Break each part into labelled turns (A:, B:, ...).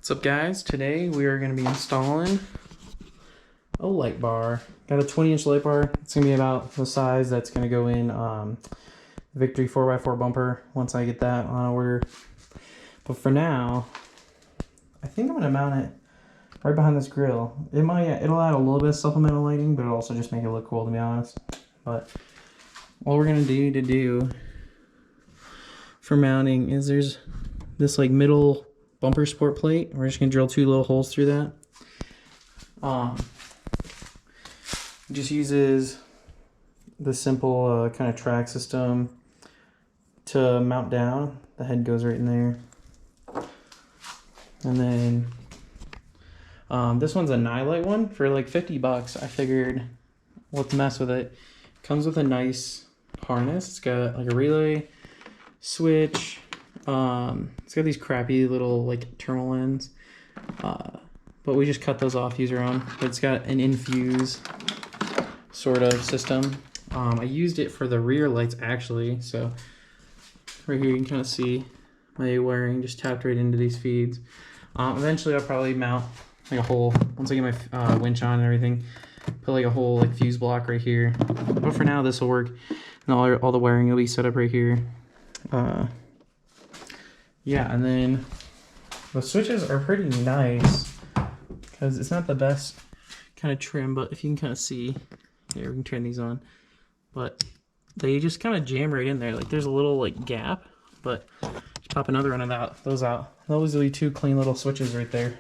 A: What's up, guys? Today we are going to be installing a light bar. Got a 20-inch light bar. It's going to be about the size that's going to go in Victory 4x4 bumper once I get that on order. But for now, I think I'm going to mount it right behind this grill. It'll add a little bit of supplemental lighting, but it'll also just make it look cool, to be honest. But what we're going to do for mounting is there's this like middle bumper support plate. We're just gonna drill 2 little holes through that. It just uses the simple kind of track system to mount down. The head goes right in there. And then this one's a Nylite one for like 50 bucks. I figured let's mess with it. Comes with a nice harness. It's got like a relay, switch. It's got these crappy little like terminal ends, but we just cut those off, use our own. But it's got an infuse sort of system. I used it for the rear lights actually, so right here you can kind of see my wiring just tapped right into these feeds. Eventually I'll probably mount like a whole, once I get my winch on and everything, put like a whole like fuse block right here. But for now this will work, and all the wiring will be set up right here. Yeah, and then the switches are pretty nice because it's not the best kind of trim, but if you can kind of see, here we can turn these on, but they just kind of jam right in there. Like there's a little like gap, but just pop another one of those out. Those will be 2 clean little switches right there.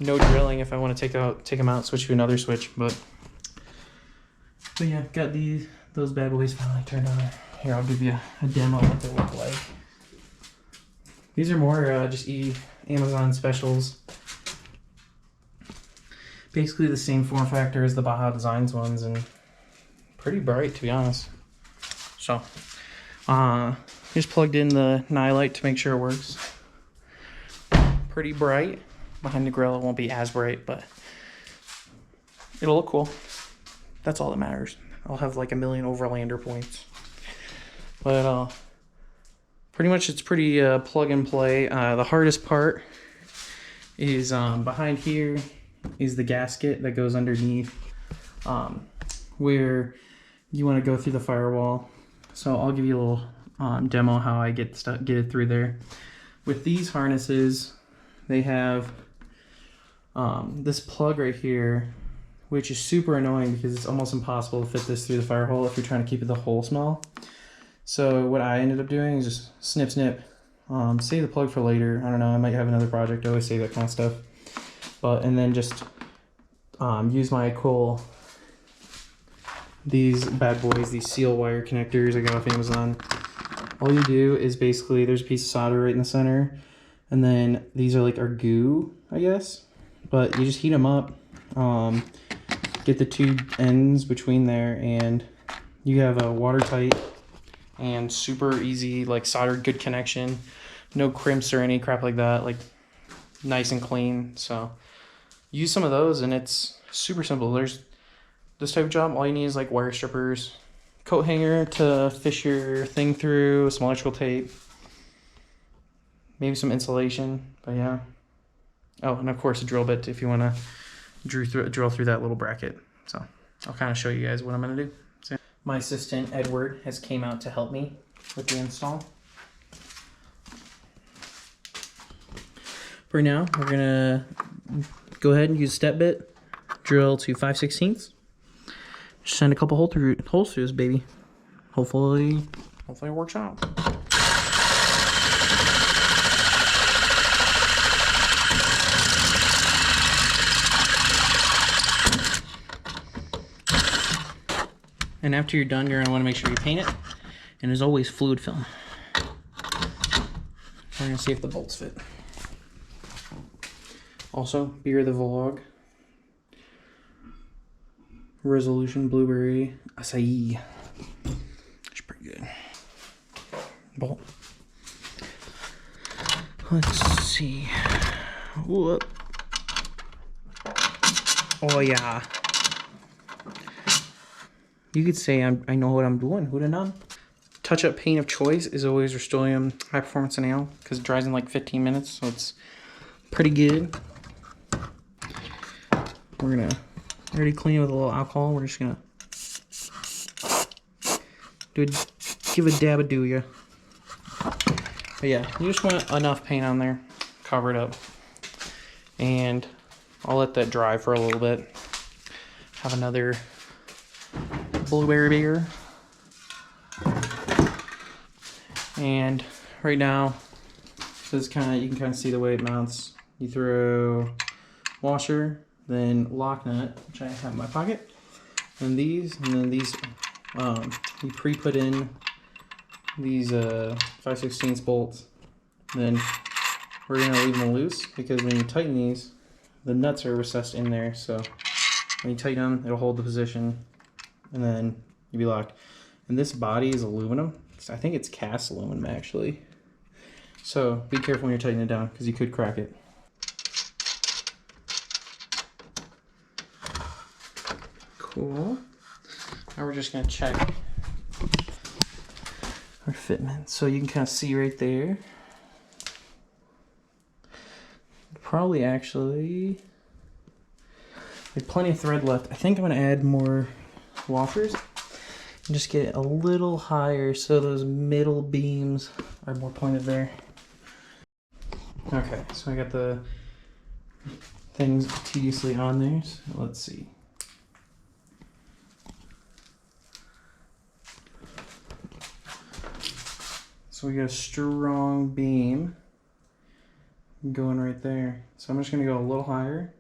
A: No drilling if I want to take them out, switch to another switch, but yeah, got those bad boys finally turned on. Here, I'll give you a demo of what they look like. These are more just Amazon specials. Basically the same form factor as the Baja Designs ones and pretty bright, to be honest. So, just plugged in the Nylite to make sure it works. Pretty bright. Behind the grill it won't be as bright, but it'll look cool. That's all that matters. I'll have like 1 million overlander points. But pretty much it's pretty plug and play. The hardest part is behind here is the gasket that goes underneath where you want to go through the firewall. So I'll give you a little demo how I get it through there. With these harnesses, they have this plug right here, which is super annoying because it's almost impossible to fit this through the fire hole if you're trying to keep the hole small. So what I ended up doing is just snip, save the plug for later. I don't know, I might have another project. I always save that kind of stuff. And then just use my cool, these bad boys, these seal wire connectors I got off Amazon. All you do is basically, there's a piece of solder right in the center. And then these are like our goo, I guess. But you just heat them up, get the 2 ends between there, and you have a watertight and super easy, like soldered good connection. No crimps or any crap like that, like nice and clean. So use some of those and it's super simple. There's this type of job, all you need is like wire strippers, coat hanger to fish your thing through, some electrical tape, maybe some insulation, but yeah. Oh, and of course a drill bit if you want to drill through that little bracket. So I'll kind of show you guys what I'm going to do. So, my assistant Edward has came out to help me with the install. For now, we're going to go ahead and use a step bit, drill to 5/16. Just send a couple holes through this baby. Hopefully it works out. And after you're done, you're going to want to make sure you paint it. And as always, fluid film. We're going to see if the bolts fit. Also, beer of the vlog. Resolution Blueberry Acai. That's pretty good. Bolt. Let's see. Whoop. Oh yeah. You could say I know what I'm doing. Who'da known? Touch-up paint of choice is always Rust-Oleum High Performance Enamel because it dries in like 15 minutes, so it's pretty good. We're gonna already clean it with a little alcohol. We're just gonna give a dab of do ya. But yeah, you just want enough paint on there, cover it up, and I'll let that dry for a little bit. Have another blueberry beer. And right now, this kind of, you can kind of see the way it mounts. You throw washer, then lock nut, which I have in my pocket, and then these you pre-put in these 5/16 bolts. Then we're gonna leave them loose because when you tighten these, the nuts are recessed in there. So when you tighten them, it'll hold the position, and then you'll be locked. And this body is aluminum. I think it's cast aluminum actually. So be careful when you're tightening it down because you could crack it. Cool. Now we're just gonna check our fitment. So you can kind of see right there. Probably actually like plenty of thread left. I think I'm gonna add more washers and just get it a little higher so those middle beams are more pointed there. Okay, so I got the things tediously on there. So let's see. So we got a strong beam going right there. So I'm just gonna go a little higher.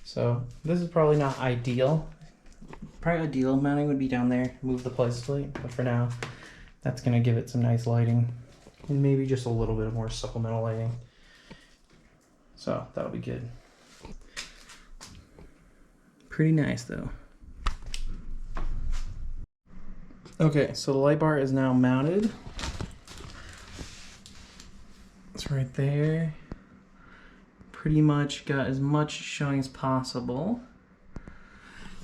A: So this is probably not ideal. Probably ideal mounting would be down there, move the place plate, but for now, that's gonna give it some nice lighting and maybe just a little bit more supplemental lighting. So that'll be good. Pretty nice though. Okay, so the light bar is now mounted. It's right there. Pretty much got as much showing as possible.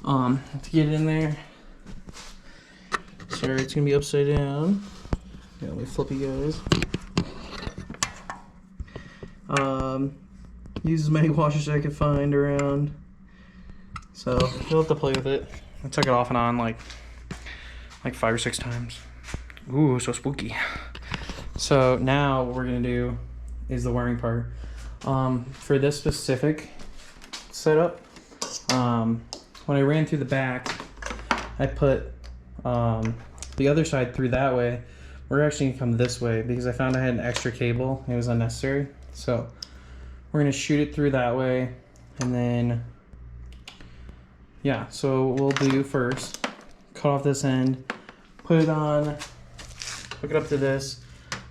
A: To get it in there. Sorry, it's gonna be upside down. Yeah, let me flip you guys. Use as many washers as I could find around. So you'll have to play with it. I took it off and on like 5 or 6 times. Ooh, so spooky. So now what we're gonna do is the wiring part. For this specific setup, when I ran through the back, I put the other side through that way. We're actually gonna come this way because I found I had an extra cable and it was unnecessary. So we're gonna shoot it through that way, and then yeah. So what we'll do first, cut off this end, put it on, hook it up to this,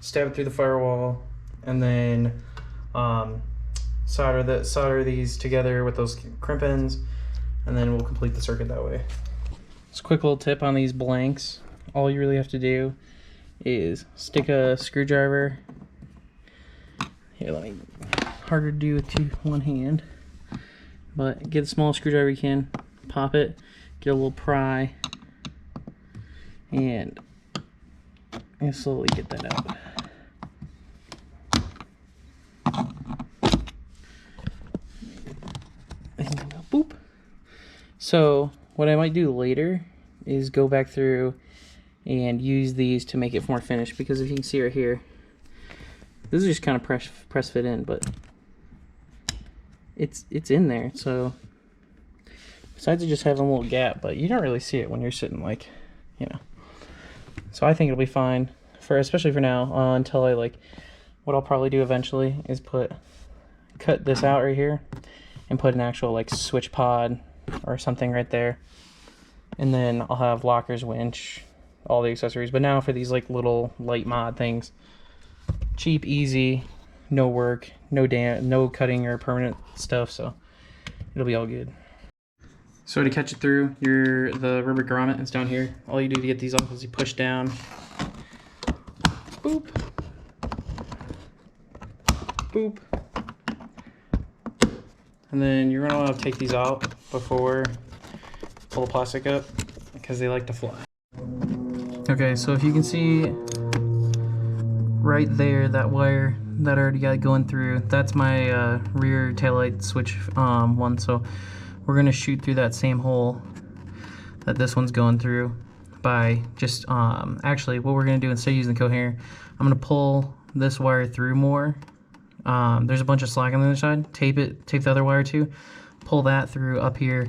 A: stab it through the firewall, and then solder these together with those crimp ends, and then we'll complete the circuit that way. Just a quick little tip on these blanks. All you really have to do is stick a screwdriver. Here, let me, harder to do with one hand, but get the smallest screwdriver you can, pop it, get a little pry, and slowly get that out. And boop. So what I might do later is go back through and use these to make it more finished, because if you can see right here, this is just kind of press fit in, but it's in there. So besides it just having a little gap, but you don't really see it when you're sitting, like, you know. So I think it'll be fine for, especially for now, until I what I'll probably do eventually is cut this out right here and put an actual switch pod or something right there, and then I'll have lockers, winch, all the accessories. But now for these little light mod things, cheap, easy, no work, no cutting or permanent stuff, so it'll be all good. So to catch it through, the rubber grommet is down here. All you do to get these off is you push down, boop, boop, and then you're gonna want to take these out before you pull the plastic up, because they like to fly. Okay, so if you can see right there, that wire that I already got going through. That's my rear taillight switch one, so we're gonna shoot through that same hole that this one's going through by just, actually what we're gonna do instead of using the coherent, I'm gonna pull this wire through more. There's a bunch of slack on the other side, tape the other wire too, pull that through up here,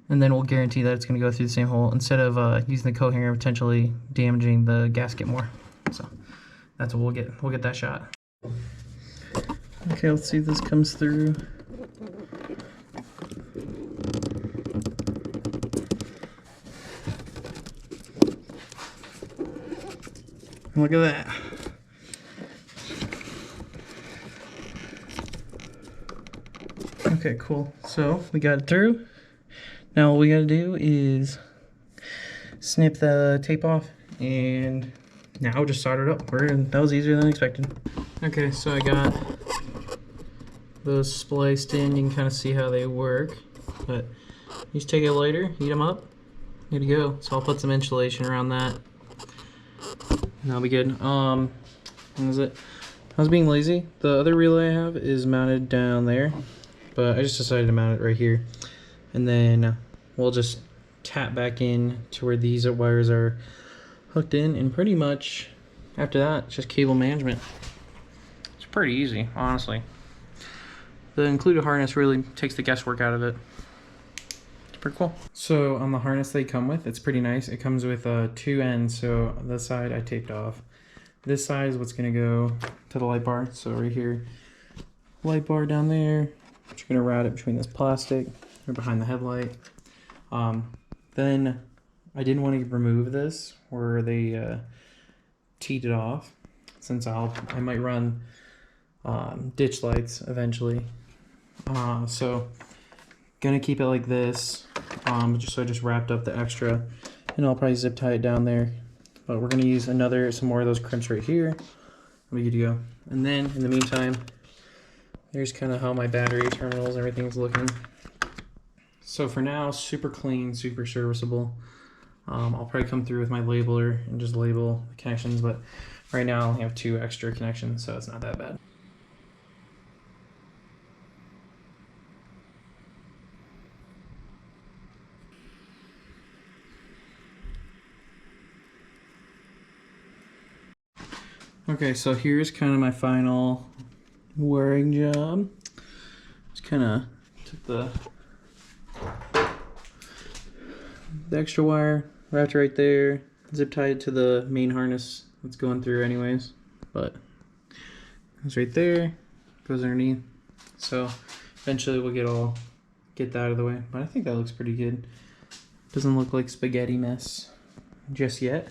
A: and then we'll guarantee that it's gonna go through the same hole instead of using the coherent potentially damaging the gasket more. So that's what we'll get that shot. Okay, let's see if this comes through. Look at that. Okay, cool. So we got it through. Now what we gotta do is snip the tape off, and now we'll just solder it up. That was easier than expected. Okay, so I got those spliced in. You can kind of see how they work, but you just take a lighter, heat them up, good to go. So I'll put some insulation around that, and that'll be good. What is it? I was being lazy. The other relay I have is mounted down there, but I just decided to mount it right here, and then we'll just tap back in to where these wires are hooked in, and pretty much after that it's just cable management. It's pretty easy, honestly. The included harness really takes the guesswork out of it. It's pretty cool. So on the harness they come with, it's pretty nice. It comes with 2 ends, so this side I taped off. This side is what's going to go to the light bar. So right here, light bar down there. You're going to route it between this plastic or behind the headlight. Then I didn't want to remove this where they teed it off, since I might run ditch lights eventually. So gonna keep it like this. So I just wrapped up the extra, and I'll probably zip tie it down there. But we're gonna use some more of those crimps right here. We'll be good to go. And then in the meantime, here's kind of how my battery terminals, everything's looking. So for now, super clean, super serviceable. I'll probably come through with my labeler and just label the connections, but right now I only have 2 extra connections, so it's not that bad. Okay, so here's kind of my final wiring job. Just kind of took the extra wire, wrapped it right there, zip tied to the main harness that's going through anyways, but it's right there, goes underneath. So eventually we'll get that out of the way, but I think that looks pretty good. Doesn't look like spaghetti mess just yet.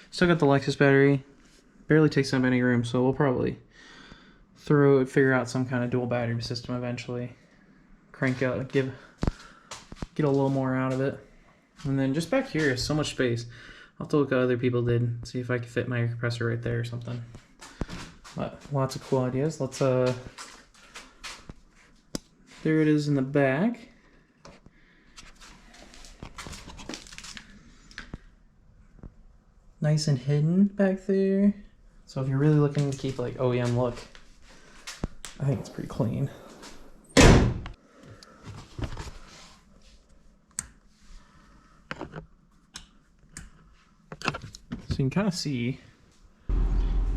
A: Still got the Lexus battery, barely takes up any room, so we'll probably figure out some kind of dual battery system eventually. Crank out, get a little more out of it. And then just back here is so much space. I'll have to look at what other people did, see if I can fit my air compressor right there or something. But lots of cool ideas. Let's there it is in the back. Nice and hidden back there. So if you're really looking to keep like OEM look, I think it's pretty clean. So you can kind of see.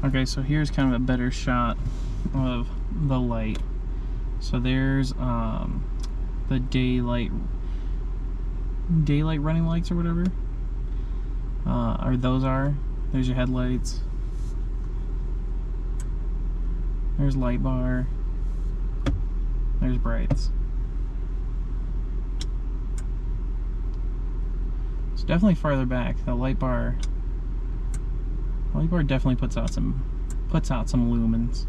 A: Okay, so here's kind of a better shot of the light. So there's the daylight running lights or whatever. There's your headlights. There's Lightbar. There's brights. It's definitely farther back. The Lightbar definitely puts out some lumens.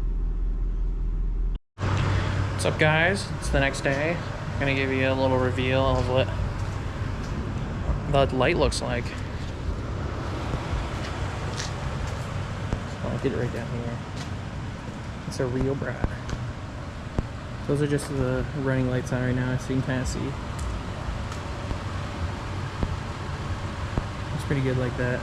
A: What's up, guys? It's the next day. I'm gonna give you a little reveal of what the light looks like. So I'll get it right down here. It's a real bright. Those are just the running lights on right now, so you can kind of see. It's pretty good like that.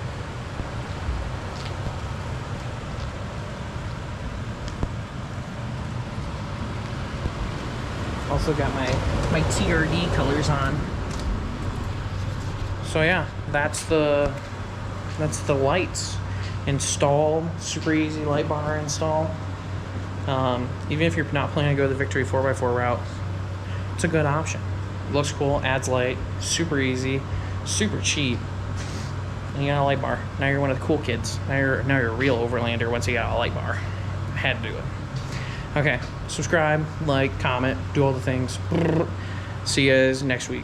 A: Also got my TRD colors on. So yeah, that's the lights installed. Super easy Lightbar install. Even if you're not planning to go the Victory 4x4 route, it's a good option. Looks cool, adds light, super easy, super cheap. And you got a Lightbar. Now you're one of the cool kids. Now you're a real overlander once you got a Lightbar. Had to do it. Okay, subscribe, like, comment, do all the things. See you guys next week.